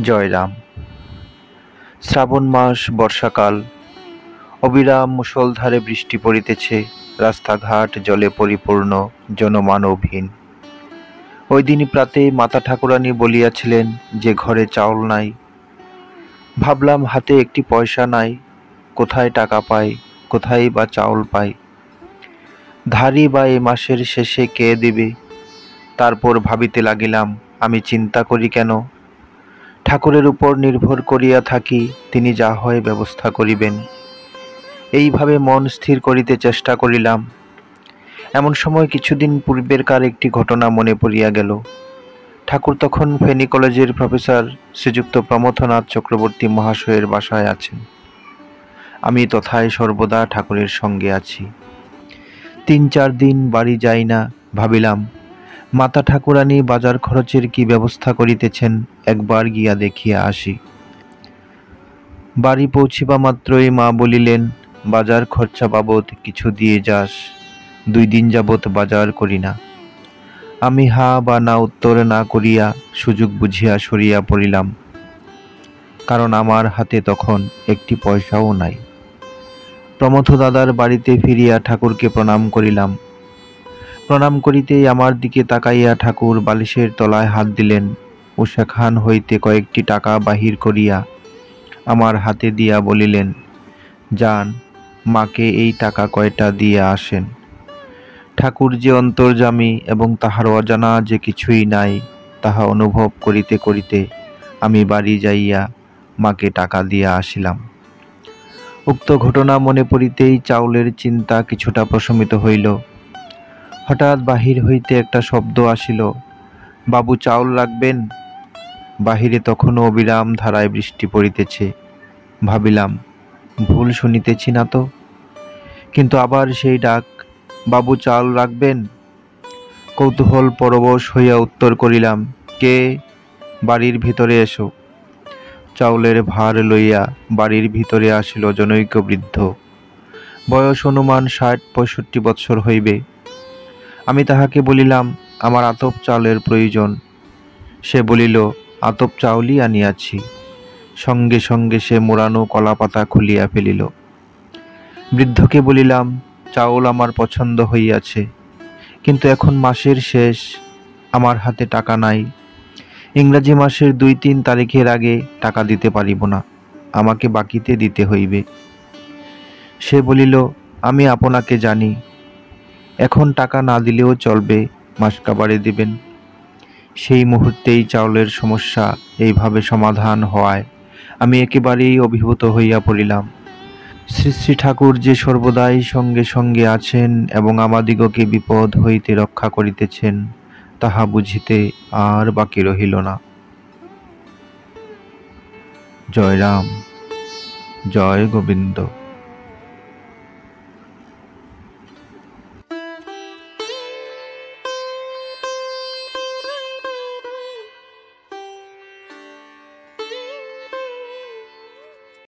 জয়রাম। শ্রাবণ মাস, বর্ষাকাল। অবিরাম মুষলধারে বৃষ্টি পড়িতেছে, রাস্তাঘাট জলে পরিপূর্ণ, জনমানবহীন। ওই দিন প্রাতে মাতা ঠাকুরানী বলিয়াছিলেন যে ঘরে চাউল নাই। ভাবলাম হাতে একটি পয়সা নাই, কোথায় টাকা পাই, কোথায় বা চাউল পাই। ধারি বা এ মাসের শেষে কে দেবে। তারপর ভাবিতে লাগিলাম, আমি চিন্তা করি কেন? ঠাকুরের উপর নির্ভর করিয়া থাকি, তিনি যা হয় ব্যবস্থা করিবেন। এইভাবে মন স্থির করিতে চেষ্টা করিলাম। এমন সময় কিছুদিন পূর্বেরকার একটি ঘটনা মনে পড়িয়া গেল। ঠাকুর তখন ফেনী কলেজের প্রফেসর শ্রীযুক্ত প্রমথনাথ চক্রবর্তী মহাশয়ের বাসায় আছেন। আমি তথায় সর্বদা ঠাকুরের সঙ্গে আছি। ৩-৪ দিন বাড়ি যাই না। ভাবিলাম, মাতা ঠাকুরানী বাজার খরচের কি ব্যবস্থা করিতেছেন, একবার গিয়া দেখিয়া আসি। বাড়ি পৌঁছিবা মাত্রই মা বলিলেন, বাজার খরচা বাবদ কিছু দিয়ে যাস, 2 দিন যাবৎ বাজার করি না। আমি হা বা না উত্তর না করিয়া সুযোগ বুঝিয়া সরিয়া পড়িলাম, কারণ আমার হাতে তখন একটি পয়সাও নাই। প্রমথ দাদার বাড়িতে ফিরিয়া ঠাকুরকে প্রণাম করিলাম। প্রণাম করিতেই আমার দিকে তাকাইয়া ঠাকুর বালিশের তলায় হাত দিলেন ও সেখান হইতে কয়েকটি টাকা বাহির করিয়া আমার হাতে দিয়া বলিলেন, যান, মাকে এই টাকা কয়টা দিয়ে আসেন। ঠাকুর যে অন্তর্যামী এবং তাহার অজানা যে কিছুই নাই, তাহা অনুভব করিতে করিতে আমি বাড়ি যাইয়া মাকে টাকা দিয়া আসিলাম। উক্ত ঘটনা মনে পড়িতেই চাউলের চিন্তা কিছুটা প্রশমিত হইল। হঠাৎ বাহির হইতে একটা শব্দ আসিল, বাবু চাউল রাখবেন। বাহিরে তখনও অবিরাম ধারায় বৃষ্টি পড়িতেছে। ভাবিলাম, ভুল শুনিতেছি না তো? কিন্তু আবার সেই ডাক, বাবু চাউল রাখবেন। কৌতূহল পরবশ হইয়া উত্তর করিলাম, কে? বাড়ির ভিতরে এসো। চাউলের ভার লইয়া বাড়ির ভিতরে আসিল জনৈক বৃদ্ধ। বয়স অনুমান ৬০-৬৫ বৎসর হইবে। আমি তাহাকে বলিলাম, আমার আতপ চাউলের প্রয়োজন। সে বলিল, আতপ চাউলই আনিয়াছি। সঙ্গে সঙ্গে সে মোড়ানো কলাপাতা খুলিয়া ফেলিল। বৃদ্ধকে বলিলাম, চাউল আমার পছন্দ হইয়াছে, কিন্তু এখন মাসের শেষ, আমার হাতে টাকা নাই। ইংরাজি মাসের ২-৩ তারিখের আগে টাকা দিতে পারিব না, আমাকে বাকিতে দিতে হইবে। সে বলিল, আমি আপনাকে জানি, এখন টাকা না দিলেও চলবে, মাসকাবারে দিবেন। সেই মুহূর্তেই চাউলের সমস্যা এইভাবে সমাধান হওয়ায় আমি একেবারেই অভিভূত হইয়া পড়িলাম। শ্রী শ্রী ঠাকুর যে সর্বদাই সঙ্গে সঙ্গে আছেন এবং আমাদিগকে বিপদ হইতে রক্ষা করিতেছেন, তাহা বুঝিতে আর বাকি রহিল না। জয় রাম, জয় গোবিন্দ।